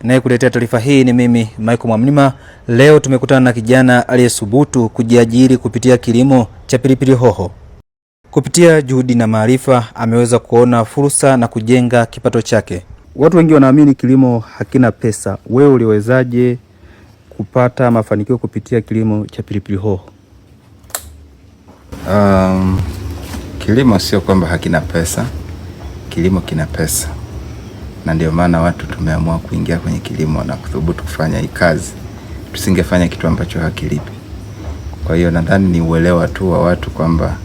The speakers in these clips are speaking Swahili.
Naye kuletea taarifa hii ni mimi Michael Mwamnima. Leo tumekutana na kijana aliyesubutu kujiajiri kupitia kilimo cha pilipili hoho. Kupitia juhudi na maarifa ameweza kuona fursa na kujenga kipato chake. Watu wengi wanaamini kilimo hakina pesa. Wewe uliwezaje kupata mafanikio kupitia kilimo cha pilipili hoho? Kilimo sio kwamba hakina pesa. Kilimo kina pesa. Na ndio maana watu tumeamua kuingia kwenye kilimo na kuthubutu kufanya hii kazi. Tusingefanya kitu ambacho hakilipi. Kwa hiyo nadhani ni uelewa tu wa watu kwamba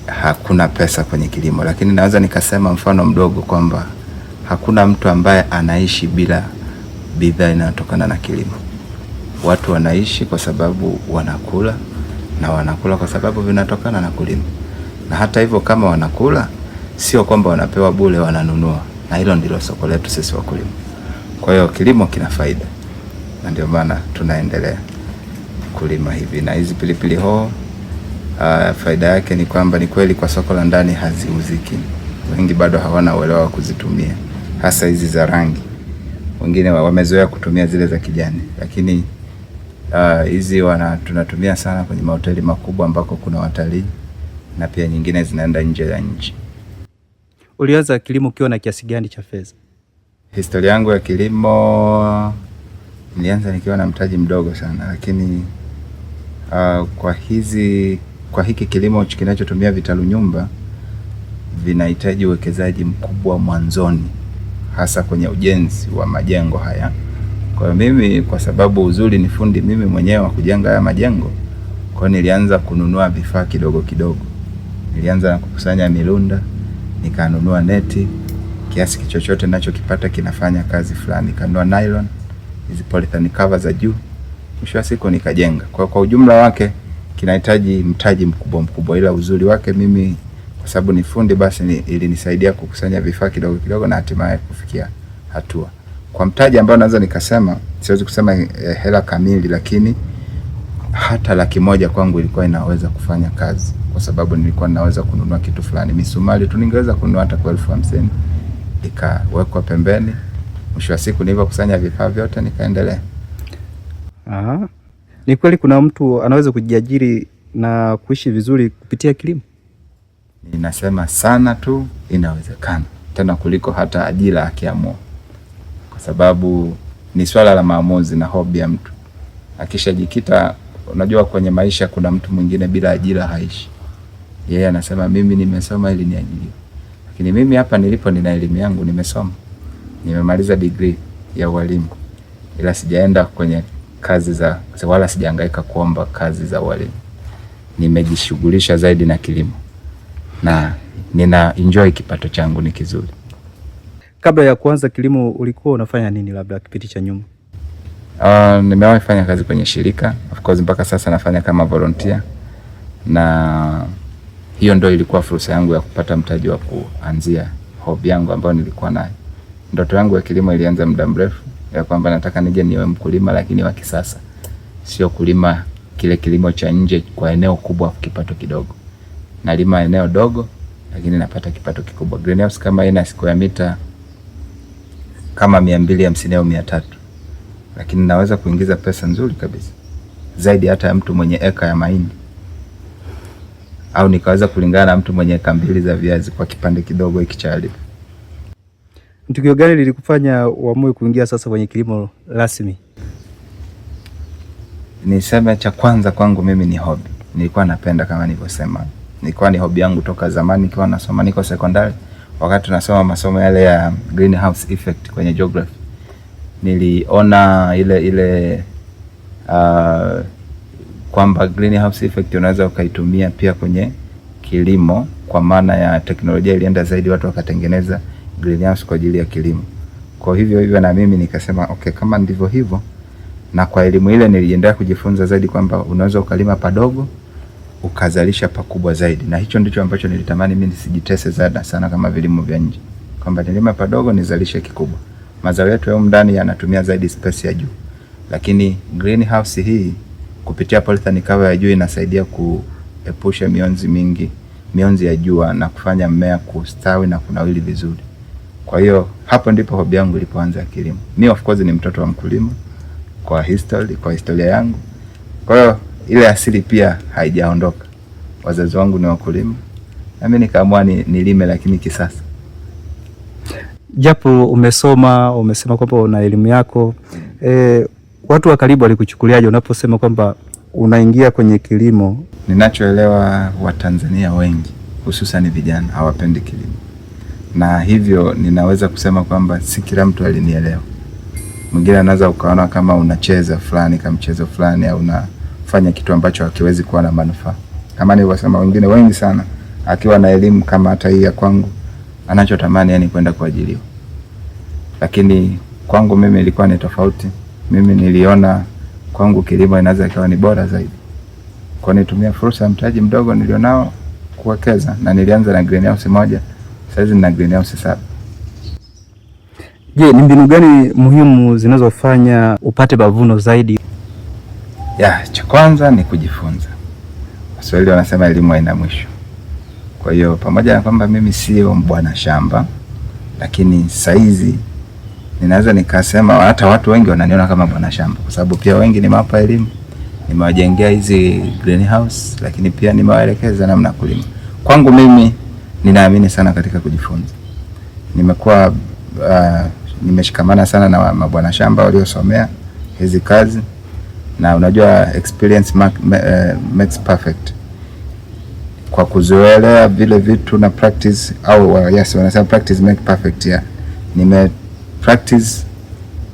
hakuna pesa kwenye kilimo, lakini naweza nikasema mfano mdogo kwamba hakuna mtu ambaye anaishi bila bidhaa inayotokana na kilimo. Watu wanaishi kwa sababu wanakula, na wanakula kwa sababu vinatokana na kulima. Na hata hivyo kama wanakula, sio kwamba wanapewa bure, wananunua. Na hilo ndilo soko letu sisi wakulima. Kwa hiyo kilimo kina faida. Na ndio maana tunaendelea kulima hivi. Na hizi pilipili hoho faida yake ni kwamba ni kweli kwa soko la ndani haziuziki. Wengi bado hawana uelewa wa kuzitumia. Hasa hizi za rangi. Wengine wamezoea kutumia zile za kijani. Lakini hizi tunatumia sana kwenye mahoteli makubwa ambako kuna watalii, na pia nyingine zinaenda nje ya nchi. Ulianza kilimo ukiwa na kiasi gani cha fedha? Historia yangu ya kilimo nilianza nikiwa na mtaji mdogo sana, lakini kwa hiki kilimo kinachotumia vitalu nyumba vinahitaji uwekezaji mkubwa mwanzoni, hasa kwenye ujenzi wa majengo haya. Kwa hiyo mimi, kwa sababu uzuri ni fundi mimi mwenyewe wa kujenga haya majengo, kwa nilianza kununua vifaa kidogo kidogo. Nilianza na kukusanya milunda, nikanunua neti, kiasi chochote ninachokipata kinafanya kazi fulani. Nikanunua nylon, hizi polyethylene cover za juu. Mwisho wa siku nikajenga. Kwa ujumla wake kinahitaji mtaji mkubwa, ila uzuri wake mimi kwa sababu ni fundi, basi ilinisaidia kukusanya vifaa kidogo kidogo na hatimaye kufikia hatua. Kwa mtaji ambao naweza nikasema, siwezi kusema hela kamili, lakini hata 100,000 kwangu ilikuwa inaweza kufanya kazi, kwa sababu nilikuwa ninaweza kununua kitu fulani. Misumari tu ningeweza kununua hata kwa 50,000, ikawekwa pembeni. Mwisho wa siku nilipokusanya vifaa vyote nikaendelea. Ni kweli kuna mtu anaweza kujiajiri na kuishi vizuri kupitia kilimo? Ninasema sana tu inawezekana, tena kuliko hata ajira akiamua, kwa sababu ni swala la maamuzi na hobi ya mtu. Akishajikita, unajua kwenye maisha kuna mtu mwingine bila ajira haishi. Yeye anasema mimi nimesoma ili niajiriwe. Lakini mimi hapa nilipo nina elimu yangu, nimesoma. Nimemaliza degree ya ualimu. Ila sijaenda kwenye kazi wala sijahangaika kuomba kazi za ualimu. Nimejishughulisha zaidi na kilimo. Na nina enjoy kipato changu, ni kizuri. Kabla ya kuanza kilimo ulikuwa unafanya nini labda kipindi cha nyuma? Nimewahi fanya kazi kwenye shirika. Of course mpaka sasa nafanya kama volunteer. Na hiyo ndio ilikuwa fursa yangu ya kupata mtaji wa kuanzia hobi yangu ambayo nilikuwa nayo. Ndoto yangu ya kilimo ilianza muda mrefu, ya kwamba nataka nije niwe mkulima lakini wa kisasa. Sio kulima kile kilimo cha nje kwa eneo kubwa kipato kidogo. Nalima eneo dogo lakini napata kipato kikubwa. Greenhouse kama ina square meter kama 250 au 300. Lakini naweza kuingiza pesa nzuri kabisa. Zaidi hata ya mtu mwenye eka ya mahindi. Au nikaweza kulingana na mtu mwenye eka 2 za viazi kwa kipande kidogo hiki cha ardhi. Tukio gani lilikufanya uamue kuingia sasa kwenye kilimo rasmi? Niseme cha kwanza kwangu mimi ni hobi. Nilikuwa napenda, kama nilivyosema. Nilikuwa ni hobi yangu toka zamani nikiwa nasoma, niko sekondari. Wakati tunasoma masomo yale ya greenhouse effect kwenye geography, niliona ile kwamba greenhouse effect unaweza ukaitumia pia kwenye kilimo, kwa maana ya teknolojia ilienda zaidi, watu wakatengeneza greenhouse kwa ajili ya kilimo. Kwa hivyo na mimi nikasema okay, kama ndivyo hivyo, na kwa elimu ile niliendelea kujifunza zaidi kwamba unaweza ukalima padogo ukazalisha pakubwa zaidi. Na hicho ndicho ambacho nilitamani mimi nisijitese sana kama vilimo vya nje, kwamba nilima padogo nizalishe kikubwa. Mazao yetu ya ndani yanatumia zaidi space ya juu, lakini greenhouse hii kupitia polyethylene cover ya juu inasaidia kuepusha mionzi ya jua na kufanya mmea kustawi na kunawili vizuri. Kwa hiyo hapo ndipo hobi yangu ilipoanza kilimo. Mimi of course ni mtoto wa mkulima kwa historia yangu. Kwa hiyo ile asili pia haijaondoka. Wazazi wangu ni wakulima. Na mimi nikaamua nilime lakini kisasa. Japo umesema kwamba una elimu yako, watu wa karibu walikuchukuliaje unaposema kwamba unaingia kwenye kilimo? Ninachoelewa Watanzania wengi hususan vijana hawapendi kilimo. Na hivyo ninaweza kusema kwamba si kila mtu alinielewa. Mwingine anaweza ukaona kama unacheza fulani kama mchezo fulani au unafanya kitu ambacho hakiwezi kuwa na manufaa. Kama nilivyosema, wengine wengi sana akiwa na elimu kama hata hii ya kwangu anachotamani yani kwenda kuajiriwa. Lakini kwangu mimi ilikuwa ni tofauti. Mimi niliona kwangu kilimo inaweza ikawa ni bora zaidi. Kwa nitumia fursa ya mtaji mdogo nilionao kuwekeza, na nilianza na greenhouse moja, sasa nina greenhouse 7. Je, ni mbinu gani muhimu zinazofanya upate mavuno zaidi? Cha kwanza ni kujifunza. Waswahili wanasema elimu haina mwisho. Kwa hiyo pamoja na kwamba mimi sio bwana shamba, lakini saizi ninaweza nikasema hata watu wengi wananiona kama bwana shamba, kwa sababu pia wengi nimewapa elimu, nimewajengea hizi greenhouse, lakini pia nimewaelekeza namna kulima. Kwangu mimi ninaamini sana katika kujifunza. Nimekuwa nimeshikamana sana na mabwana shamba waliosomea hizi kazi, na unajua experience makes perfect. Kwa kuzoelea vile vitu na practice, au wanasema practice make perfect ya. Nime practice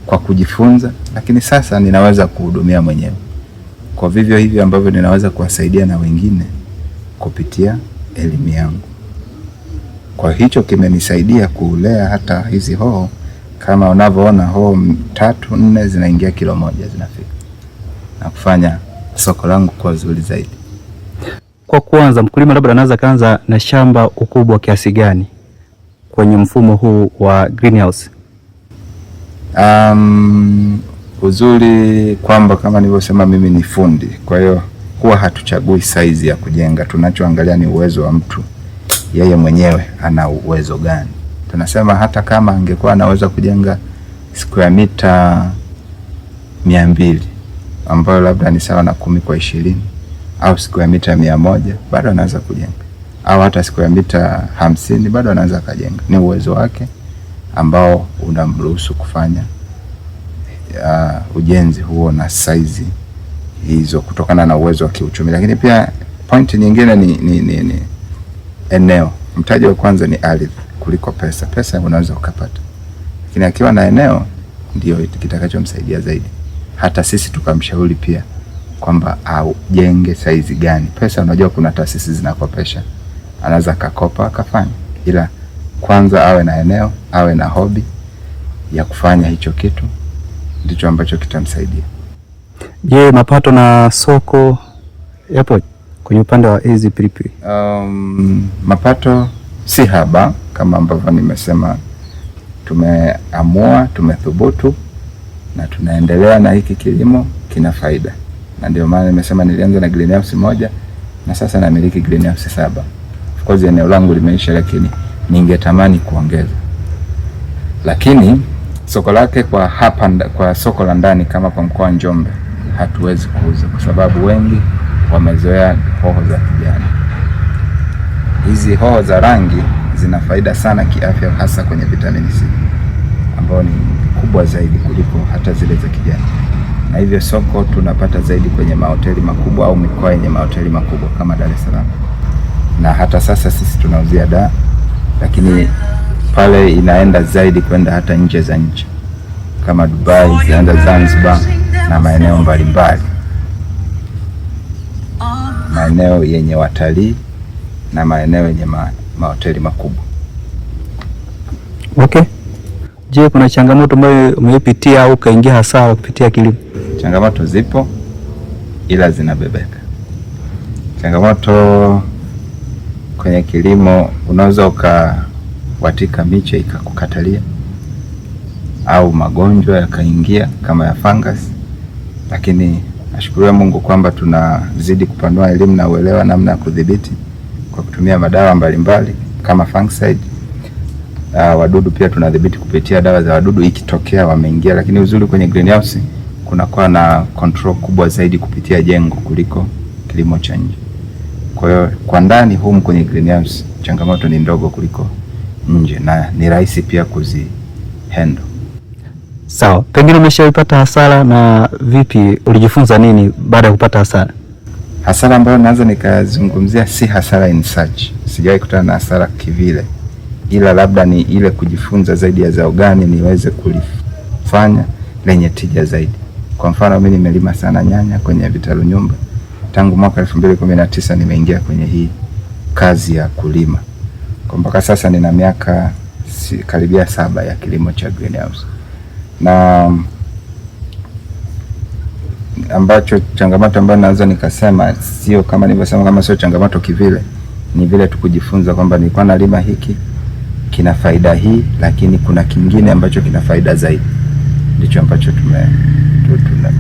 kwa kujifunza, lakini sasa ninaweza kuhudumia mwenyewe. Kwa vivyo hivyo ambavyo ninaweza kuwasaidia na wengine kupitia elimu yangu. Kwa hicho kimenisaidia kulea hata hizi hoho, kama unavyoona hoho 3-4 zinaingia kilo 1 zinafika, na kufanya soko langu kuwa zuri zaidi. Kwa kwanza, mkulima labda anaweza kaanza na shamba ukubwa kiasi gani kwenye mfumo huu wa greenhouse? Uzuri kwamba kama nilivyosema mimi ni fundi. Kwa hiyo huwa hatuchagui size ya kujenga. Tunachoangalia ni uwezo wa mtu. Yeye mwenyewe ana uwezo gani. Tunasema hata kama angekuwa anaweza kujenga square mita 200 ambayo labda ni sawa na 10 kwa 20 au square mita 100 bado anaweza kujenga, au hata square mita 50 bado anaweza kujenga. Ni uwezo wake ambao unamruhusu kufanya ujenzi huo na size hizo kutokana na uwezo wa kiuchumi. Lakini pia point nyingine ni eneo. Mtaji wa kwanza ni ardhi kuliko pesa. Pesa unaweza ukapata, lakini akiwa na eneo ndio kitakachomsaidia zaidi. Hata sisi tukamshauri pia kwamba jenge size gani. Pesa unajua kuna taasisi zinakopesha, anaweza kakopa akafanya, ila kwanza awe na eneo, awe na hobi ya kufanya hicho kitu, ndicho ambacho kitamsaidia. Je, mapato na soko yapo kwenye upande wa hizi pilipili? Mapato si haba kama ambavyo nimesema. Tumeamua, tumethubutu na tunaendelea na hiki kilimo, kina faida. Na ndio maana nimesema nilianza na greenhouse 1 na sasa namiliki greenhouse 7. Of course eneo langu limeisha, lakini ningetamani kuongeza. Lakini soko lake kwa soko la ndani kama kwa mkoa wa Njombe hatuwezi kuuza, kwa sababu wengi wamezoea hoho za kijani. Hizi hoho za rangi zina faida sana kiafya, hasa kwenye vitamini C ambayo ni kubwa zaidi kuliko hata zile za kijani. Na hivyo soko tunapata zaidi kwenye mahoteli makubwa au mikoa yenye mahoteli makubwa kama Dar es Salaam. Na hata sasa sisi tunauzia Dar, lakini pale inaenda zaidi kwenda hata nje za nchi kama Dubai, zinaenda Zanzibar na maeneo mbalimbali, maeneo yenye watalii na maeneo yenye mahoteli makubwa. Okay. Je, kuna changamoto ambayo umeipitia au kaingia hasara kupitia kilimo? Changamoto zipo, ila zinabebeka. Changamoto kwenye kilimo, unaweza ukawatika miche ikakukatalia, au magonjwa yakaingia kama ya fungus. Lakini nashukuru Mungu kwamba tunazidi kupanua elimu na uelewa namna ya kudhibiti kwa kutumia madawa mbalimbali kama fungicide. Wadudu pia tunadhibiti kupitia dawa za wadudu ikitokea wameingia, lakini uzuri kwenye greenhouse kunakuwa na control kubwa zaidi kupitia jengo kuliko kilimo cha nje. Kwa hiyo kwa ndani humu kwenye greenhouse changamoto ni ndogo kuliko nje na ni rahisi pia handle. Sawa, pengine umeshaipata hasara, na vipi, ulijifunza nini baada ya kupata hasara? Hasara ambayo naweza nikazungumzia si hasara in search. Sijawahi kutana na hasara kivile, ila labda ni ile kujifunza zaidi ya zao gani niweze kulifanya lenye tija zaidi. Kwa mfano mimi nimelima sana nyanya kwenye vitalu nyumba tangu mwaka 2019 nimeingia kwenye hii kazi ya kulima. Kwa mpaka sasa nina miaka karibia 7 ya kilimo cha greenhouse. Na ambacho changamoto ambayo naweza nikasema sio kama nilivyosema, kama sio changamoto kivile, ni vile tu kujifunza kwamba nilikuwa nalima hiki kina faida hii, lakini kuna kingine ambacho kina faida zaidi. Ndicho ambacho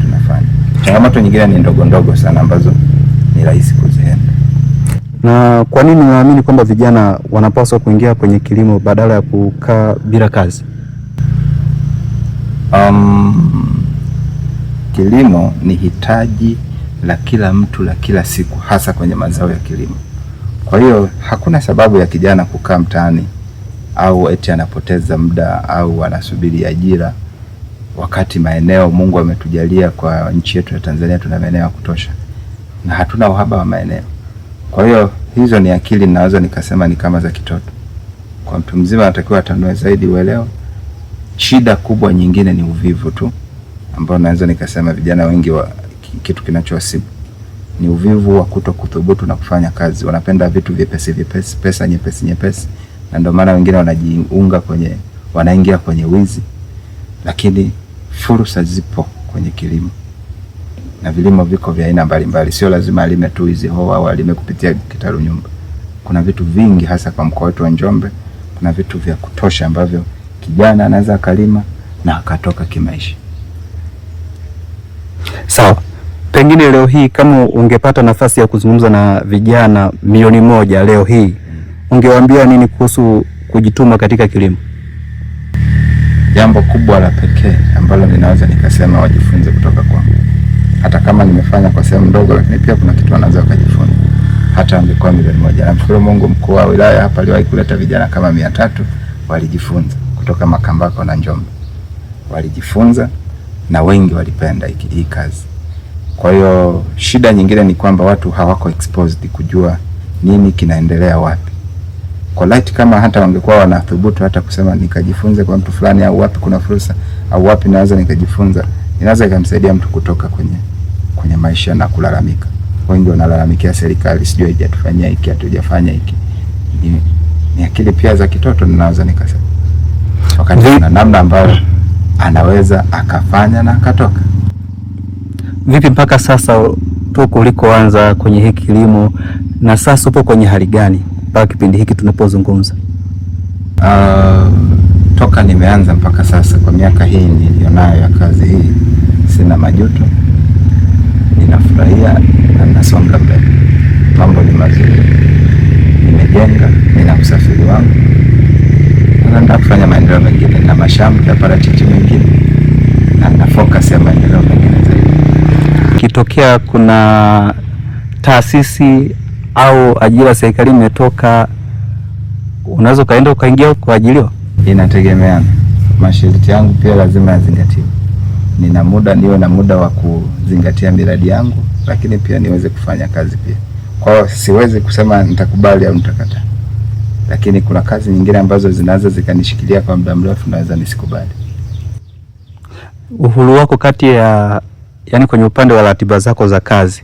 tunafanya. Changamoto nyingine ni ndogo ndogo sana ambazo ni rahisi kuzienda. Na kwa nini unaamini kwamba vijana wanapaswa kuingia kwenye kilimo badala ya kukaa bila kazi? Kilimo ni hitaji la kila mtu la kila siku, hasa kwenye mazao ya kilimo. Kwa hiyo hakuna sababu ya kijana kukaa mtaani au eti anapoteza muda au anasubiri ajira, wakati maeneo Mungu ametujalia kwa nchi yetu ya Tanzania tuna maeneo ya kutosha na hatuna uhaba wa maeneo. Kwa hiyo hizo ni akili naweza nikasema ni kama za kitoto. Kwa mtu mzima anatakiwa atanue zaidi uelewa. Shida kubwa nyingine ni uvivu tu, ambao naweza nikasema vijana wengi kitu kinachowasibu ni uvivu wa kutokuthubutu na kufanya kazi. Wanapenda vitu vyepesi vyepesi, pesa nyepesi nyepesi, na ndio maana wengine wanaingia kwenye wizi. Lakini fursa zipo kwenye kilimo, na vilimo viko vya aina mbalimbali. Sio lazima alime tu hizi hoa au alime kupitia kitalu nyumba. Kuna vitu vingi, hasa kwa mkoa wetu wa Njombe, kuna vitu vya kutosha ambavyo kijana anaweza akalima na akatoka kimaisha. Sawa. Pengine leo hii kama ungepata nafasi ya kuzungumza na vijana 1,000,000 leo hii, ungewaambia nini kuhusu kujituma katika kilimo? Jambo kubwa la pekee ambalo ninaweza nikasema wajifunze kutoka kwangu. Hata kama nimefanya kwa sehemu ndogo, lakini pia kuna kitu wanaweza kujifunza. Hata angekuwa 1,000,000. Namshukuru Mungu, mkuu wa wilaya hapa aliwahi kuleta vijana kama 300 walijifunza kutoka Makambako na Njombe. Walijifunza na wengi walipenda hii kazi. Kwa hiyo shida nyingine ni kwamba watu hawako exposed kujua nini kinaendelea wapi. Kwa light kama hata wangekuwa wanathubutu hata kusema nikajifunze kwa mtu fulani, au wapi kuna fursa, au wapi naweza nikajifunza, inaweza ikamsaidia mtu kutoka kwenye maisha na kulalamika. Wengi wanalalamikia serikali, sijui haijatufanyia hiki, hatujafanya hiki. Ni akili pia za kitoto ninaweza nikasema. Wakati kuna namna ambayo anaweza akafanya na akatoka. Vipi mpaka sasa tuko ulikoanza kwenye hiki kilimo, na sasa upo kwenye hali gani mpaka kipindi hiki tunapozungumza? Toka nimeanza mpaka sasa kwa miaka hii nilionayo ya kazi hii, sina majuto, ninafurahia na ninasonga mbele. Mambo ni mazuri, nimejenga, nina usafiri wangu, na nataka kufanya maendeleo mengine na mashamba ya parachichi mengine, na na focus ya maendeleo mengine zaidi. Kitokea kuna taasisi au ajira serikalini imetoka, unaweza kaenda ukaingia kuajiliwa? Inategemeana. Masharti yangu pia lazima yazingatiwe. Niwe na muda wa kuzingatia miradi yangu, lakini pia niweze kufanya kazi pia. Kwa hiyo siwezi kusema nitakubali au nitakataa. Lakini kuna kazi nyingine ambazo zinaweza zikanishikilia kwa muda mrefu, naweza nisikubali. Uhuru wako kati ya kwenye upande wa ratiba zako za kazi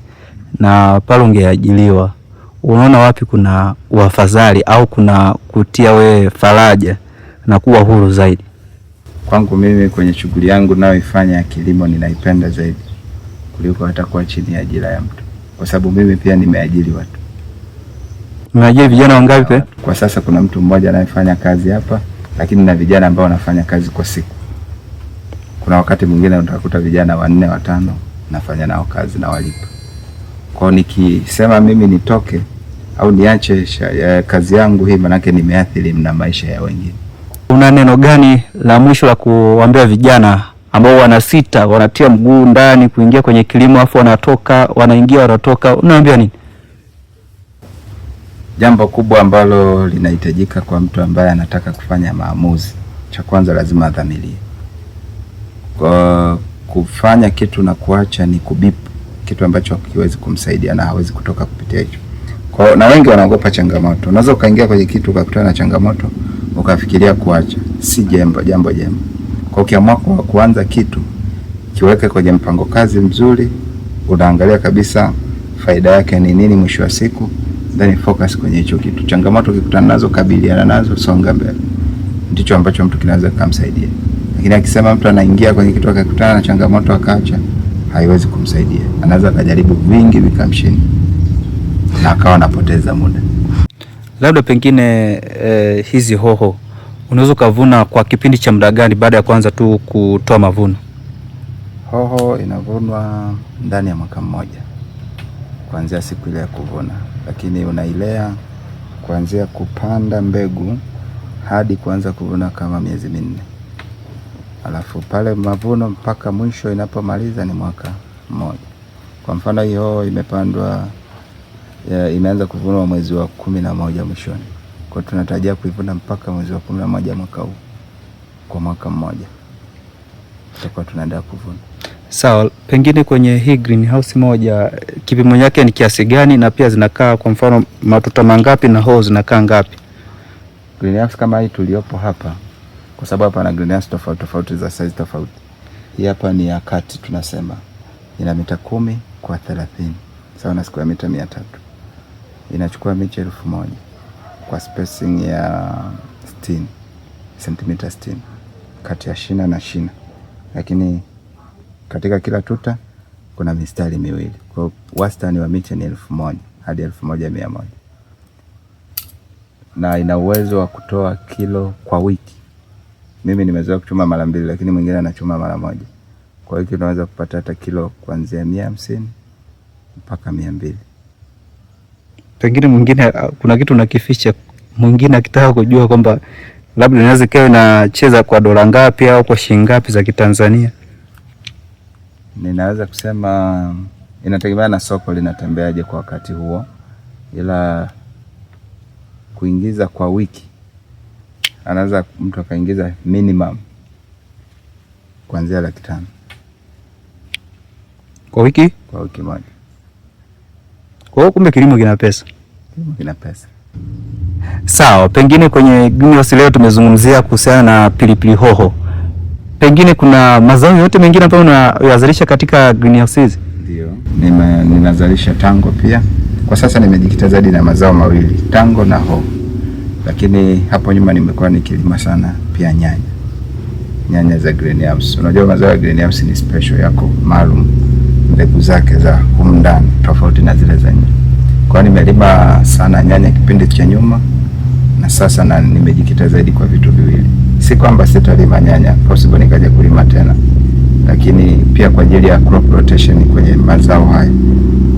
na pale ungeajiliwa, unaona wapi kuna uafadhali au kuna kutia we faraja na kuwa huru zaidi? Kwangu mimi kwenye shughuli yangu nayoifanya ya kilimo ninaipenda zaidi kuliko hata kuwa chini ya ajira ya mtu, kwa sababu mimi pia nimeajiri watu. Umeajiri vijana wangapi? Kwa sasa kuna mtu mmoja anayefanya kazi hapa, lakini na vijana ambao wanafanya kazi kwa siku. Kuna wakati mwingine utakuta vijana 4 5 nafanya nao kazi na walipa. Kwa nikisema mimi nitoke au niache kazi yangu hii, manake nimeathiri na maisha ya wengine. Una neno gani la mwisho la kuambia vijana ambao wanasita, wanatia mguu ndani kuingia kwenye kilimo afu wanatoka, wanaingia wanatoka, unawaambia nini? Jambo kubwa ambalo linahitajika kwa mtu ambaye anataka kufanya maamuzi, cha kwanza lazima adhamirie. Kwa kufanya kitu na kuacha ni kubipu kitu ambacho hakiwezi kumsaidia na hawezi kutoka kupitia hicho. Kwa na wengi wanaogopa changamoto. Unaweza ukaingia kwenye kitu ukakutana na changamoto ukafikiria kuacha. Si jambo jema. Kwa ukiamua kuanza kitu, kiweke kwenye mpango kazi mzuri, unaangalia kabisa faida yake ni nini mwisho wa siku, then focus kwenye hicho kitu. Changamoto ukikutana nazo, kabiliana nazo, songa mbele. Ndicho ambacho mtu kinaweza kumsaidia. Lakini akisema mtu anaingia kwenye kitu akakutana na changamoto akaacha, haiwezi kumsaidia. Anaweza kujaribu vingi vikamshinda na akawa anapoteza muda. Labda pengine hizi hoho unaweza kuvuna kwa kipindi cha muda gani baada ya kuanza tu kutoa mavuno? Hoho inavunwa ndani ya mwaka mmoja kuanzia siku ile ya kuvuna, lakini unailea kuanzia kupanda mbegu hadi kuanza kuvuna kama miezi 4. Alafu pale mavuno mpaka mwisho inapomaliza ni mwaka mmoja. Kwa mfano hiyo imepandwa imeanza kuvunwa mwezi wa 11 mwishoni. Kwa tunatarajia kuivuna mpaka mwezi wa 11 mwaka huu. Kwa mwaka mmoja tutakuwa tunaendelea kuvuna. Sawa, pengine kwenye hii greenhouse moja kipimo yake ni kiasi gani, na pia zinakaa kwa mfano matuta mangapi na hoho zinakaa ngapi? Greenhouse kama hii tuliopo hapa, kwa sababu hapa na greenhouse tofauti za size tofauti. Hii hapa ni ya kati, tunasema ina mita 10 kwa 30, sawa na square mita 300. Inachukua miche 1000 kwa spacing ya 60 cm 60 kati ya shina na shina, lakini katika kila tuta kuna mistari miwili. Kwa wastani wa miche ni 1000 hadi 1100, na ina uwezo wa kutoa kilo kwa wiki. Mimi nimezoea kuchuma mara 2, lakini mwingine anachuma mara 1. Kwa wiki unaweza kupata hata kilo kuanzia 150 mpaka 200. Pengine mwingine kuna kitu unakificha, mwingine akitaka kujua kwamba labda inaweza kawa inacheza kwa dola ngapi au kwa shilingi ngapi za Kitanzania. Ninaweza kusema inategemea na soko linatembeaje kwa wakati huo, ila kuingiza kwa wiki anaweza mtu akaingiza minimum kuanzia 500,000 kwa wiki? Kwa wiki moja. Kwa hiyo kumbe kilimo kina pesa. Kilimo kina pesa. Sawa, pengine kwenye greenhouse leo tumezungumzia kuhusiana na pilipili hoho. Pengine kuna mazao yote mengine ambayo unayazalisha katika greenhouse hizi? Ndio. Ninazalisha tango pia. Kwa sasa nimejikita zaidi na mazao mawili, tango na hoho. Lakini hapo nyuma nimekuwa nikilima sana pia nyanya za greenhouse. Unajua mazao ya greenhouse ni special yako maalum, mbegu zake za humu ndani tofauti na zile za nje. Kwa nimelima sana nyanya kipindi cha nyuma, na sasa na nimejikita zaidi kwa vitu viwili. Si kwamba sitalima nyanya, possible nikaja kulima tena, lakini pia kwa ajili ya crop rotation kwenye mazao haya.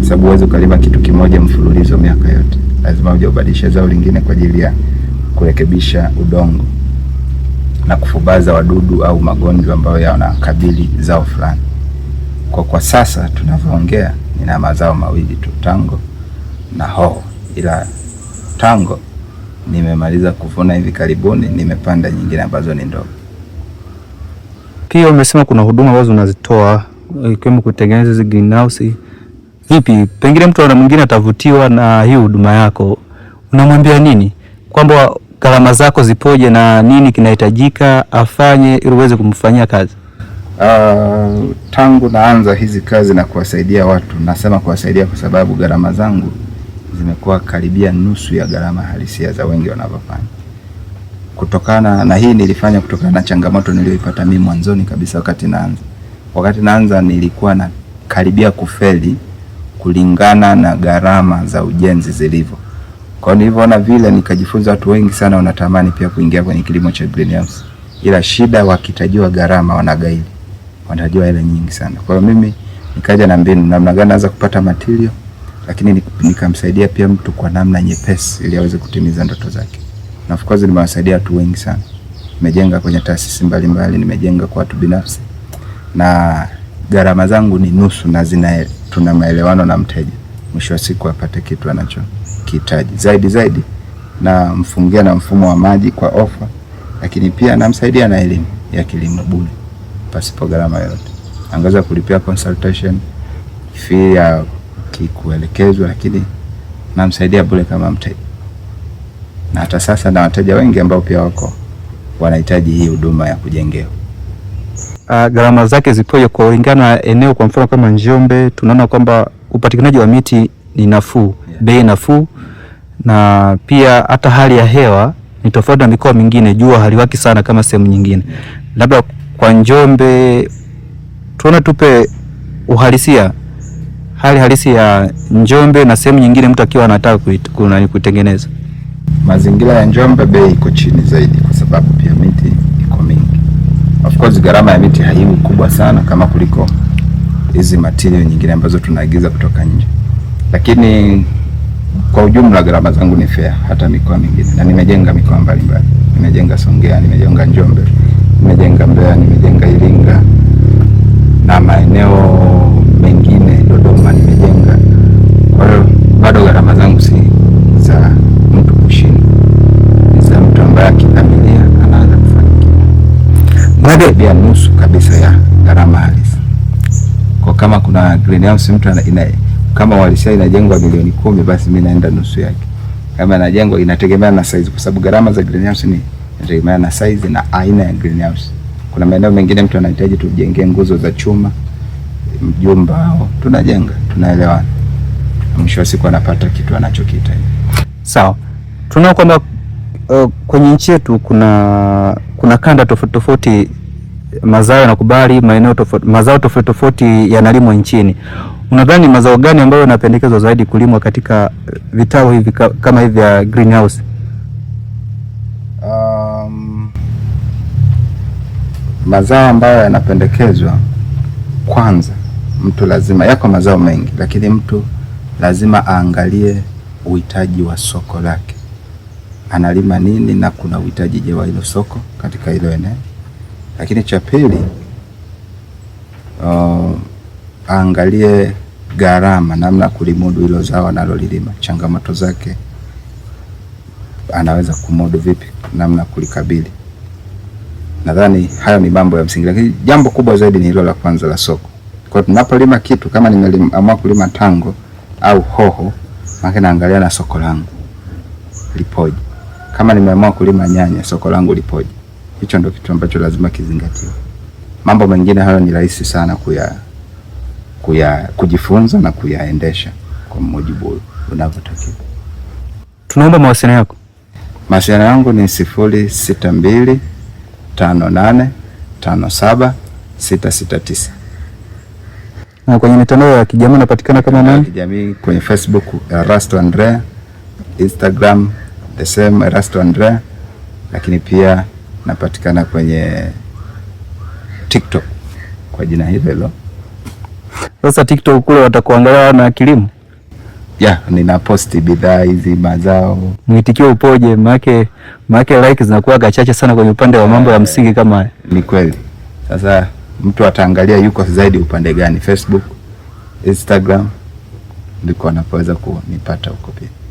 Sababu huwezi kulima kitu kimoja mfululizo miaka yote. Lazima uje ubadilishe zao lingine kwa ajili ya kurekebisha udongo na kufubaza wadudu au magonjwa ambayo yanakabili zao fulani. Kwa sasa tunavyoongea nina mazao mawili tu, tango na hoho, ila tango nimemaliza kuvuna hivi karibuni, nimepanda nyingine ambazo ni ndogo. Pia umesema kuna huduma ambazo unazitoa ikiwemo kutengeneza hizi greenhouse. Vipi, pengine mtu mwingine atavutiwa na hii huduma yako, unamwambia nini? Kwamba gharama zako zipoje na nini kinahitajika afanye ili uweze kumfanyia kazi? Tangu naanza hizi kazi na kuwasaidia watu, nasema kuwasaidia kwa sababu gharama zangu zimekuwa karibia nusu ya gharama halisia za wengi wanavyofanya. Kutokana na hii nilifanya kutokana na changamoto niliyoipata mimi mwanzoni kabisa wakati naanza nilikuwa na karibia kufeli kulingana na gharama za ujenzi zilivyo. Kwa nilivyoona vile nikajifunza watu wengi sana wanatamani pia kuingia kwenye kilimo cha greenhouse. Ila shida wakitajiwa gharama wanagaili. Wanajua hela nyingi sana. Kwa hiyo mimi nikaja na mbinu namna gani naweza kupata material, lakini nikamsaidia pia mtu kwa namna nyepesi ili aweze kutimiza ndoto zake. Na of course nimewasaidia watu wengi sana. nimejenga kwenye taasisi mbalimbali, nimejenga kwa watu binafsi, na gharama zangu ni nusu, na tuna maelewano na mteja, mwisho wa siku apate kitu anachokihitaji. Zaidi na mfungia na mfumo wa maji kwa ofa, lakini pia namsaidia na elimu ya kilimo bure pasipo gharama yoyote. Angeweza kulipia consultation fee ya kuelekezwa, lakini namsaidia bure kama mteja. Na hata sasa na wateja wengi ambao pia wako wanahitaji hii huduma ya kujengewa. Gharama zake zipoje kwa kulingana na eneo? Kwa mfano kama Njombe tunaona kwamba upatikanaji wa miti ni nafuu, bei nafuu, na pia hata hali ya hewa ni tofauti na mikoa mingine, jua haliwaki sana kama sehemu nyingine. Labda kwa Njombe tuona tupe uhalisia, hali halisi ya Njombe na sehemu nyingine mtu akiwa anataka kuitengeneza. Mazingira ya Njombe bei iko chini zaidi kwa sababu pia miti iko mingi. Of course gharama ya miti haiwi kubwa sana kama kuliko hizi material nyingine ambazo tunaagiza kutoka nje, lakini kwa ujumla gharama zangu ni fair hata mikoa mingine, na nimejenga mikoa mbalimbali. Nimejenga Songea, nimejenga Njombe, nimejenga Mbeya, nimejenga Iringa na maeneo mengine, Dodoma nimejenga. Kwa hiyo bado gharama zangu si za mtu kushinda, ni za mtu ambaye akikamilia anaanza kufanikiwa. Bia nusu kabisa ya gharama halisi. Kwa kama kuna greenhouse mtu kama walisia inajengwa milioni 10, basi mimi naenda nusu yake. Kama inajengwa inategemea na size, kwa sababu gharama za greenhouse ni inategemea na size na aina ya greenhouse. Kuna maeneo mengine mtu anahitaji tujengee nguzo za chuma, mjumba, tunajenga, tunaelewana. Mwisho wa siku anapata kitu anachokihitaji. Sawa. Tunaona kwamba kwenye nchi yetu kuna kanda tofauti, mazao yanakubali maeneo tofauti, mazao tofauti yanalimwa nchini. Unadhani mazao gani ambayo yanapendekezwa zaidi kulimwa katika vitao hivi kama hivi vya greenhouse? Mazao ambayo yanapendekezwa, kwanza mtu lazima, yako mazao mengi, lakini mtu lazima aangalie uhitaji wa soko lake. Analima nini na kuna uhitaji je wa hilo soko katika hilo eneo. Lakini cha pili, aangalie gharama, namna kulimudu hilo zao analolilima, changamoto zake anaweza kumudu vipi, namna kulikabili. Nadhani hayo ni mambo ya msingi, lakini jambo kubwa zaidi ni hilo la kwanza la soko. Kwa hiyo tunapolima kitu, kama nimeamua kulima tango au hoho, maana naangalia na soko langu lipoje. Kama nimeamua kulima nyanya, soko langu lipoje. Hicho ndio kitu ambacho lazima kizingatiwe. Mambo mengine hayo ni rahisi sana kujifunza na kuyaendesha kwa mujibu unavyotakiwa. Tunaomba mawasiliano yako. Mawasiliano yangu ni 0628577669. Na kwenye mitandao ya kijamii unapatikana kama nani? Kijamii kwenye Facebook Erasto Andrea, Instagram the same Erasto Andrea, lakini pia napatikana kwenye TikTok kwa jina hilo. Sasa TikTok kule watakuangalia na kilimo? Nina posti bidhaa hizi, mazao. Mwitikio upoje? Maana like zinakuwa chache sana kwenye upande wa mambo ya msingi kama haya. Ni kweli. Sasa mtu ataangalia yuko zaidi upande gani, Facebook, Instagram, ndiko anapoweza kunipata huko pia.